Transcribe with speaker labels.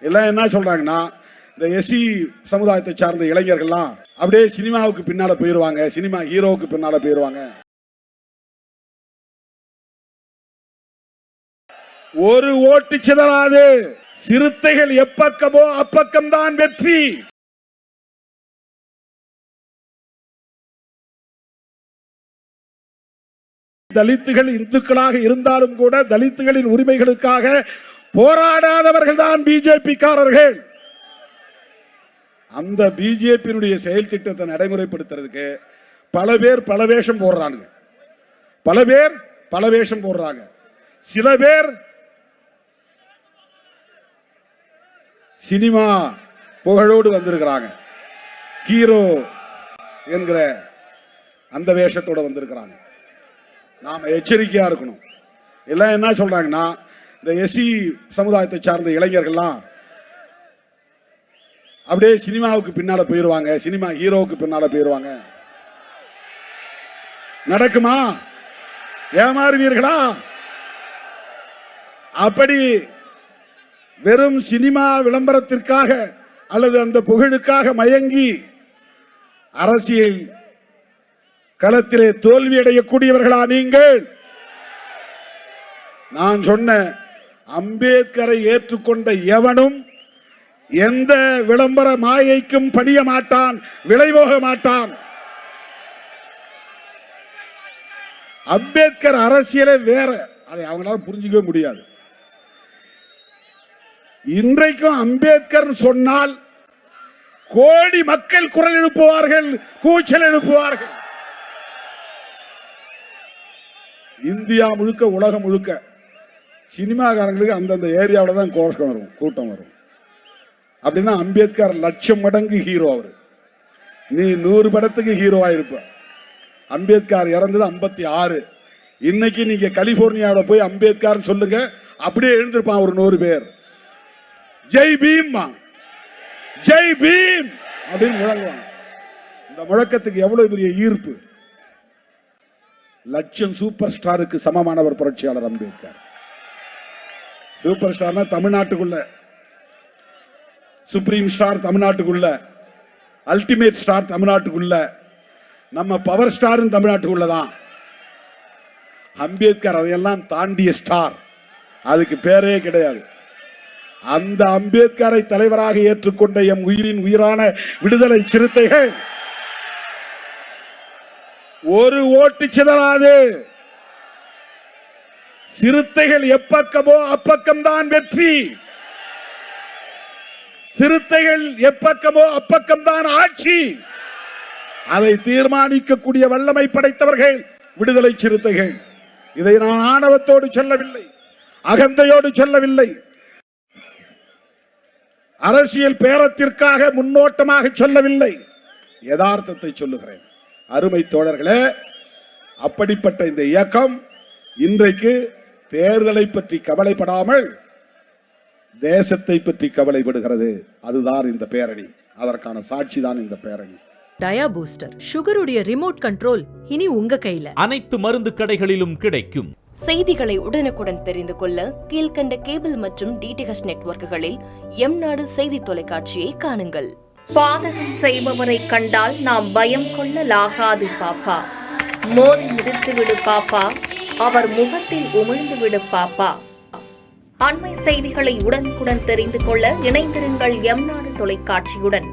Speaker 1: எல்லாம் என்ன சொல்றாங்கன்னா, இந்த எஸ்சி சமுதாயத்தை சார்ந்த இளைஞர்கள்லாம் அப்படியே சினிமாவுக்கு பின்னால போயிருவாங்க, சினிமா ஹீரோவுக்கு பின்னால போயிருவாங்க. ஒரு ஓட்டு சிதறாது. சிறுத்தைகள் எப்பக்கமோ அப்பக்கம்தான் வெற்றி. தலித்துகள் இந்துக்களாக இருந்தாலும் கூட தலித்துகளின் உரிமைகளுக்காக போராடாதவர்கள் தான் பிஜேபி காரர்கள். அந்த பிஜேபியினுடைய செயல் திட்டத்தை நடைமுறைப்படுத்துறதுக்கு பல பேர் பல வேஷம் போடுறாங்க. பல பேர் பல வேஷம் போடுறாங்க. சில பேர் சினிமா புகழோடு வந்திருக்கிறாங்க, ஹீரோ என்கிற அந்த வேஷத்தோட வந்திருக்கிறாங்க. நாம எச்சரிக்கையா இருக்கணும். எல்லாம் என்ன சொல்றாங்கன்னா, இந்த எஸ்சி சமுதாயத்தை சார்ந்த இளைஞர்கள்லாம் அப்படியே சினிமாவுக்கு பின்னால போயிருவாங்க, சினிமா ஹீரோவுக்கு பின்னால போயிருவாங்க. நடக்குமா? ஏமாறுவீர்களா? அப்படி வெறும் சினிமா விளம்பரத்திற்காக அல்லது அந்த புகழுக்காக மயங்கி அரசியல் களத்திலே தோல்வி அடையக்கூடியவர்களா நீங்கள்? நான் சொன்ன அம்பேத்கரை ஏற்றுக்கொண்ட எவனும் எந்த விளம்பர மாயைக்கும் பணிய மாட்டான், விளைவோக மாட்டான். அம்பேத்கர் அரசியலே வேற, அதை அவங்களால புரிஞ்சிக்கவே முடியாது. இன்றைக்கும் அம்பேத்கர் சொன்னால் கோடி மக்கள் குரல் எழுப்புவார்கள், கூச்சல் எழுப்புவார்கள். இந்தியா முழுக்க, உலகம் முழுக்க சினிமாக்காரங்களுக்கு அந்தந்த ஏரியாவில் தான் கோஷம் வரும், கூட்டம் வரும். அப்படின்னா அம்பேத்கர் லட்சம் மடங்கு ஹீரோ. அவர் நீ 100 படத்துக்கு ஹீரோவா இருப்ப. அம்பேத்கர் இறந்தது 56. இன்னைக்கு நீங்க கலிபோர்னியாவில் போய் அம்பேத்கர் சொல்லுங்க, அப்படியே எழுந்திருப்பான் ஒரு 100 பேர். ஜெய் பீம், ஜெய் பீம் அப்படின்னு முழங்குவாங்க. இந்த முழக்கத்துக்கு எவ்வளவு பெரிய ஈர்ப்பு! லட்சம் சூப்பர் ஸ்டாருக்கு சமமானவர் புரட்சியாளர் அம்பேத்கர். சூப்பர் ஸ்டார்னா தமிழ்நாட்டுக்குள்ள, சுப்ரீம் ஸ்டார் தமிழ்நாட்டுக்குள்ள, அல்டிமேட் ஸ்டார் தமிழ்நாட்டுக்குள்ள, நம்ம பவர் ஸ்டார் தமிழ்நாட்டுக்குள்ளதான். அம்பேத்கர் அதையெல்லாம் தாண்டிய ஸ்டார், அதுக்கு பேரே கிடையாது. அந்த அம்பேத்கரை தலைவராக ஏற்றுக்கொண்ட எம் உயிரின் உயிரான விடுதலை சிறுத்தைகள் ஒரு ஓட்டு சிதறாது. சிறுத்தைகள் எப்பக்கமோ அப்பக்கம்தான் வெற்றி. சிறுத்தைகள் எப்பக்கமோ அப்பக்கம்தான் ஆட்சி. அதை தீர்மானிக்கக்கூடிய வல்லமை படைத்தவர்கள் விடுதலை சிறுத்தைகள். இதை நான் ஆணவத்தோடு சொல்லவில்லை, அகந்தையோடு சொல்லவில்லை, அரசியல் பேரத்திற்காக முன்னோட்டமாக சொல்லவில்லை, யதார்த்தத்தை சொல்லுகிறேன். அருமை தோழர்களே, அப்படிப்பட்ட இந்த இயக்கம் இன்றைக்கு தேர்தலை பற்றி கவலைப்படாமல் தேசத்தை பற்றி கவலைப்படுகிறது. அதுதான் இந்த பேரணி, அதற்கான சாட்சி தான் இந்த பேரணி.
Speaker 2: டயா பூஸ்டர், சுகருடைய ரிமோட் கண்ட்ரோல் இனி உங்க கையில.
Speaker 3: அனைத்து மருந்து கடைகளிலும் கிடைக்கும்.
Speaker 4: செய்திகளை உடனுக்குடன் தெரிந்து கொள்ள கீழ்கண்ட கேபிள் மற்றும் டிடிஎச் நெட்வொர்க்குகளில் எம் நாடு செய்தி தொலைக்காட்சியை காணுங்கள். பாதகம் செய்பவரை கண்டால் நாம் பயம் கொள்ளலாகாது பாப்பா. மோதி மிதித்து விடு பாப்பா, அவர் முகத்தில் உமிழ்ந்து விடு பாப்பா. அண்மை செய்திகளை உடனுக்குடன் தெரிந்து கொள்ள இணைந்திருங்கள் எம் நாடு தொலைக்காட்சியுடன்.